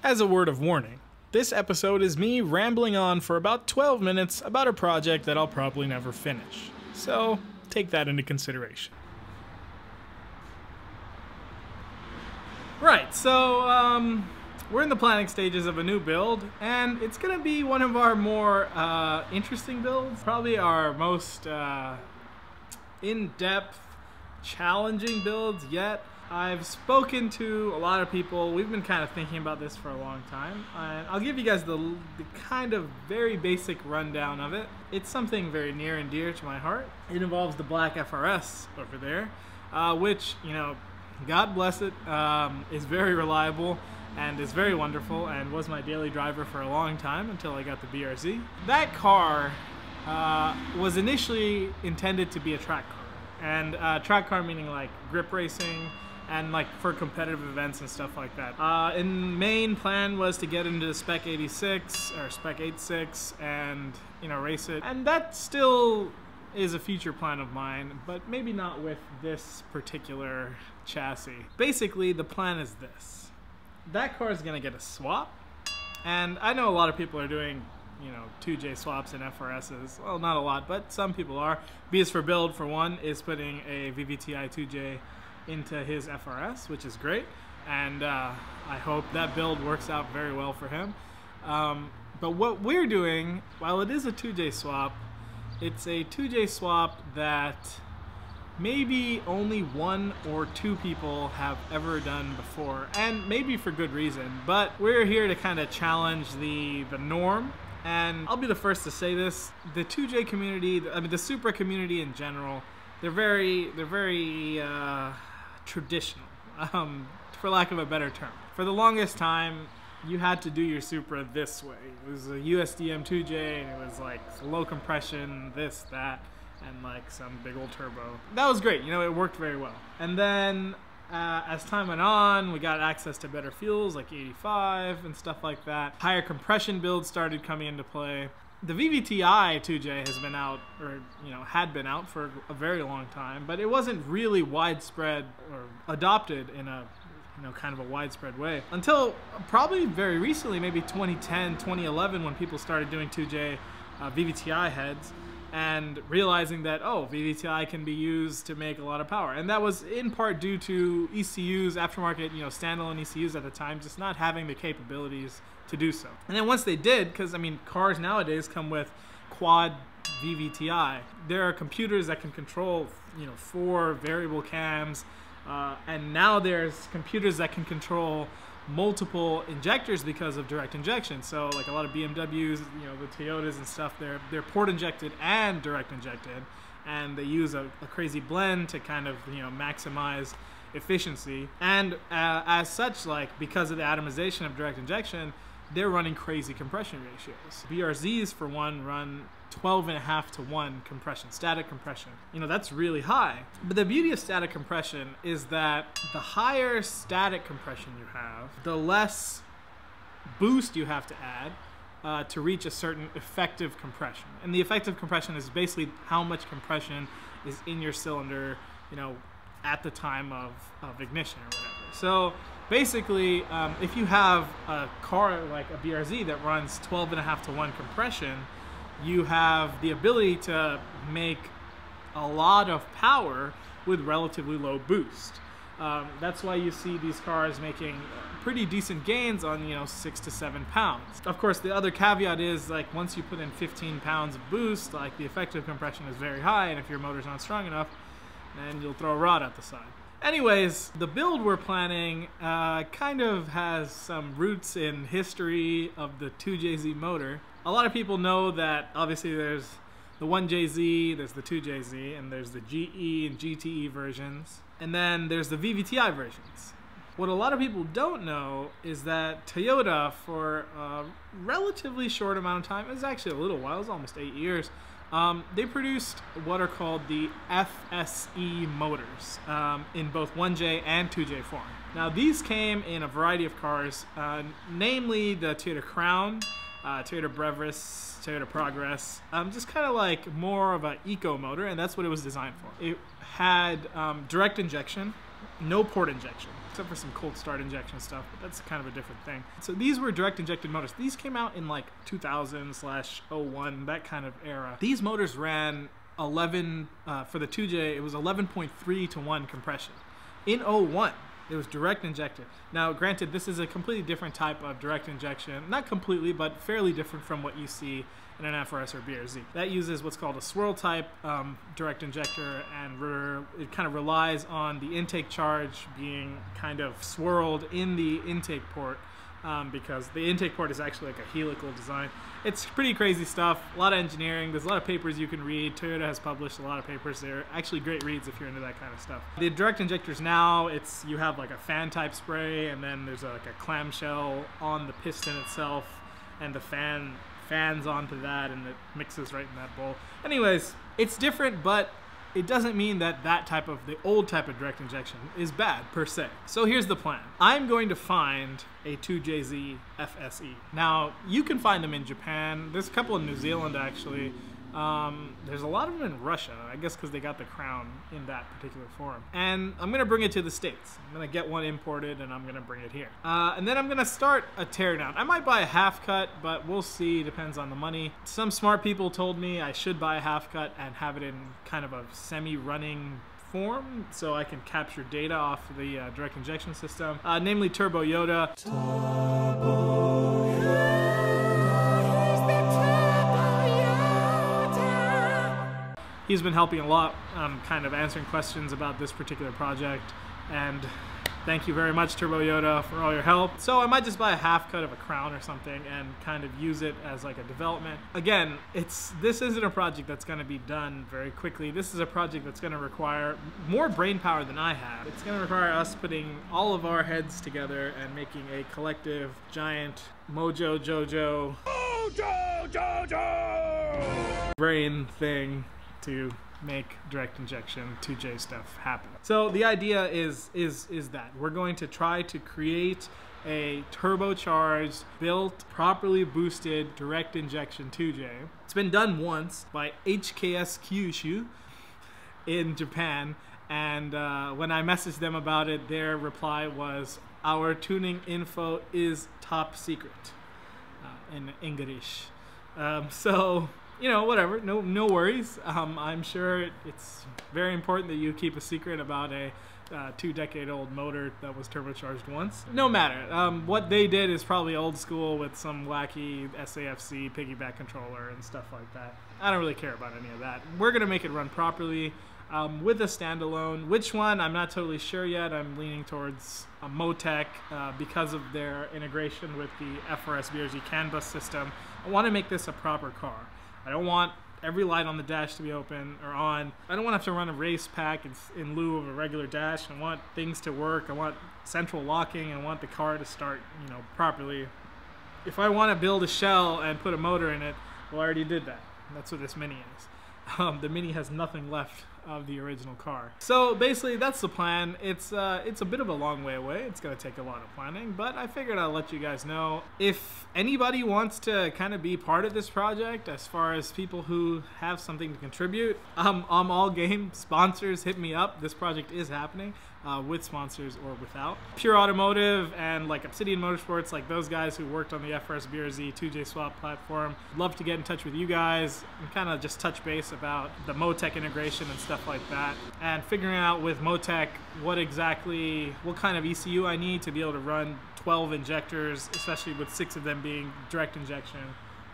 As a word of warning, this episode is me rambling on for about 12 minutes about a project that I'll probably never finish. So, take that into consideration. Right, so, we're in the planning stages of a new build, and it's gonna be one of our more interesting builds. Probably our most in-depth, challenging builds yet. I've spoken to a lot of people. We've been kind of thinking about this for a long time. And I'll give you guys the kind of very basic rundown of it. It's something very near and dear to my heart. It involves the black FRS over there, which, you know, God bless it, is very reliable and is very wonderful and was my daily driver for a long time until I got the BRZ. That car was initially intended to be a track car. And track car meaning like grip racing, and like for competitive events and stuff like that. In main plan was to get into Spec 86 or Spec 86 and, you know, race it. And that still is a future plan of mine, but maybe not with this particular chassis. Basically, the plan is this. That car is gonna get a swap, and I know a lot of people are doing, you know, 2J swaps and FRSs. Well, not a lot, but some people are. BS for Build, for one, is putting a VVTi 2J into his FRS, which is great, and I hope that build works out very well for him. But what we're doing, while it is a 2J swap, it's a 2J swap that maybe only one or two people have ever done before, and maybe for good reason, but we're here to kind of challenge the norm. And I'll be the first to say this, the 2J community, I mean the Supra community in general, they're very traditional, for lack of a better term. For the longest time, you had to do your Supra this way. It was a USDM 2J, and it was like low compression, this, that, and like some big old turbo. That was great, you know, it worked very well. And then as time went on, we got access to better fuels like 85 and stuff like that. Higher compression builds started coming into play. The VVTi 2J has been out, or, you know, had been out for a very long time, but it wasn't really widespread or adopted in a, you know, kind of a widespread way until probably very recently, maybe 2010, 2011, when people started doing 2J VVTi heads and realizing that, oh, VVTi can be used to make a lot of power. And that was in part due to ECUs, aftermarket, you know, standalone ECUs at the time, just not having the capabilities to do so. And then once they did, because I mean, cars nowadays come with quad VVTi. There are computers that can control, you know, 4 variable cams, and now there's computers that can control multiple injectors because of direct injection. So like a lot of BMWs, you know, the Toyotas and stuff, they're port injected and direct injected, and they use a crazy blend to kind of, you know, maximize efficiency. And as such, like, because of the atomization of direct injection, they're running crazy compression ratios. BRZs, for one, run 12.5 to 1 compression, static compression. You know, that's really high. But the beauty of static compression is that the higher static compression you have, the less boost you have to add to reach a certain effective compression. And the effective compression is basically how much compression is in your cylinder, you know, at the time of ignition or whatever. So basically, if you have a car like a BRZ that runs 12.5 to 1 compression, you have the ability to make a lot of power with relatively low boost. That's why you see these cars making pretty decent gains on, you know, 6 to 7 pounds. Of course, the other caveat is, like, once you put in 15 pounds of boost, like, the effective compression is very high, and if your motor's not strong enough, then you'll throw a rod at the side. Anyways, the build we're planning kind of has some roots in history of the 2JZ motor. A lot of people know that obviously there's the 1JZ, there's the 2JZ, and there's the GE and GTE versions, and then there's the VVTi versions. What a lot of people don't know is that Toyota, for a relatively short amount of time, it was actually a little while, it was almost 8 years, they produced what are called the FSE motors in both 1J and 2J form. Now these came in a variety of cars, namely the Toyota Crown, Toyota Brevis, Toyota Progress, just kind of like more of an eco motor, and that's what it was designed for. It had direct injection, no port injection, except for some cold start injection stuff, but that's kind of a different thing. So these were direct injected motors. These came out in like 2000/01, that kind of era. These motors ran 11, for the 2J, it was 11.3 to 1 compression. In 01, it was direct injected. Now, granted, this is a completely different type of direct injection. Not completely, but fairly different from what you see in an FRS or BRZ. That uses what's called a swirl type direct injector, and it kind of relies on the intake charge being kind of swirled in the intake port, because the intake port is actually like a helical design. It's pretty crazy stuff, a lot of engineering. There's a lot of papers you can read. Toyota has published a lot of papers. They're actually great reads if you're into that kind of stuff. The direct injectors now, you have like a fan type spray, and then there's like a clamshell on the piston itself, and the fan fans onto that, and it mixes right in that bowl. Anyways, it's different, but it doesn't mean that the old type of direct injection is bad per se. So here's the plan. I'm going to find a 2JZ FSE. Now, you can find them in Japan. There's a couple in New Zealand, actually. There's a lot of them in Russia, I guess because they got the crown in that particular form. And I'm going to bring it to the States. I'm going to get one imported, and I'm going to bring it here. And then I'm going to start a teardown. I might buy a half cut, but we'll see. Depends on the money. Some smart people told me I should buy a half cut and have it in kind of a semi-running form, so I can capture data off the direct injection system, namely Turbo Yoda. He's been helping a lot, kind of answering questions about this particular project, and thank you very much, Turbo Yoda, for all your help. So I might just buy a half cut of a crown or something and kind of use it as like a development. Again, this isn't a project that's going to be done very quickly. This is a project that's going to require more brain power than I have. It's going to require us putting all of our heads together and making a collective, giant Mojo Jojo brain thing to make direct injection 2J stuff happen. So the idea is that we're going to try to create a turbocharged, built, properly boosted direct injection 2J. It's been done once by HKS Kyushu in Japan, and when I messaged them about it, their reply was, "Our tuning info is top secret," in English. So, you know, whatever, no worries. I'm sure it's very important that you keep a secret about a 2-decade-old motor that was turbocharged once. No matter. What they did is probably old school with some wacky SAFC piggyback controller and stuff like that. I don't really care about any of that. We're going to make it run properly with a standalone. Which one, I'm not totally sure yet. I'm leaning towards a Motec because of their integration with the FRS BRZ CAN bus system. I want to make this a proper car. I don't want every light on the dash to be open or on. I don't want to have to run a race pack in lieu of a regular dash. I want things to work. I want central locking. I want the car to start, you know, properly. If I want to build a shell and put a motor in it, well, I already did that. That's what this Mini is. The Mini has nothing left of the original car. So basically that's the plan. It's a bit of a long way away. It's gonna take a lot of planning, but I figured I'll let you guys know. If anybody wants to kind of be part of this project, as far as people who have something to contribute, I'm all game. Sponsors, hit me up. This project is happening. With sponsors or without. Pure Automotive and like Obsidian Motorsports, like those guys who worked on the FRS BRZ 2J swap platform. Love to get in touch with you guys and kind of just touch base about the Motec integration and stuff like that. And figuring out with Motec what kind of ECU I need to be able to run 12 injectors, especially with 6 of them being direct injection.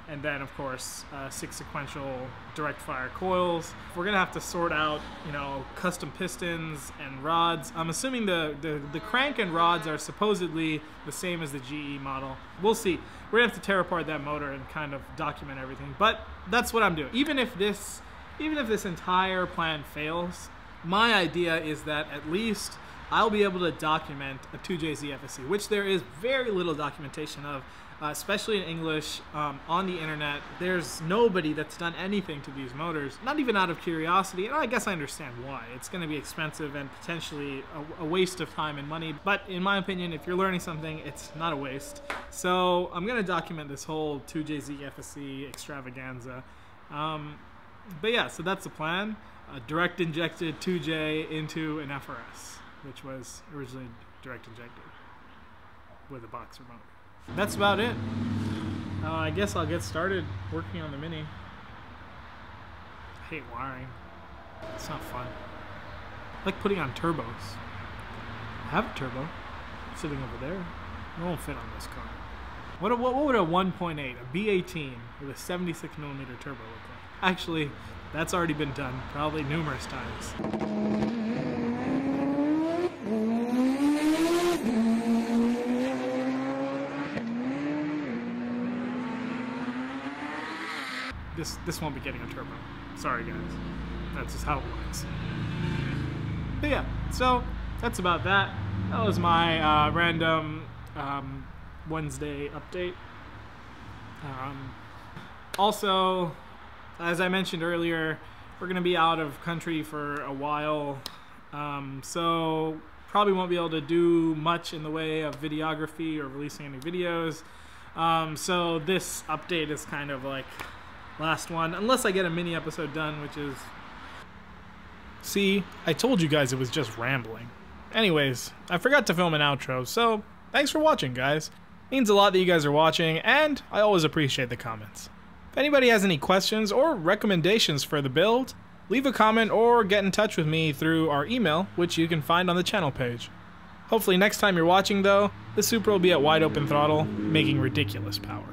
And then, of course, 6 sequential direct fire coils. We're gonna have to sort out, you know, custom pistons and rods. I'm assuming the crank and rods are supposedly the same as the GE model. We'll see. We're gonna have to tear apart that motor and kind of document everything. But that's what I'm doing. Even if this entire plan fails, my idea is that at least I'll be able to document a 2JZ FSE, which there is very little documentation of. Especially in English, on the internet. There's nobody that's done anything to these motors, not even out of curiosity, and I guess I understand why. It's going to be expensive and potentially a waste of time and money, but in my opinion, if you're learning something, it's not a waste. So I'm going to document this whole 2JZ FSE extravaganza. But yeah, so that's the plan. A direct injected 2J into an FRS. which was originally direct injected with a box remote. That's about it. I guess I'll get started working on the Mini. I hate wiring. It's not fun. I like putting on turbos. I have a turbo sitting over there. It won't fit on this car. What would a 1.8, a B18 with a 76mm turbo look like? Actually, that's already been done, probably numerous times. This won't be getting a turbo. Sorry guys. That's just how it works. But yeah, so that's about that. That was my random Wednesday update. Also, as I mentioned earlier, we're going to be out of country for a while, so probably won't be able to do much in the way of videography or releasing any videos. So this update is kind of like last one, unless I get a mini episode done, which is... See, I told you guys it was just rambling. Anyways, I forgot to film an outro, so thanks for watching, guys. Means a lot that you guys are watching, and I always appreciate the comments. If anybody has any questions or recommendations for the build, leave a comment or get in touch with me through our email, which you can find on the channel page. Hopefully next time you're watching though, the Supra will be at wide open throttle, making ridiculous power.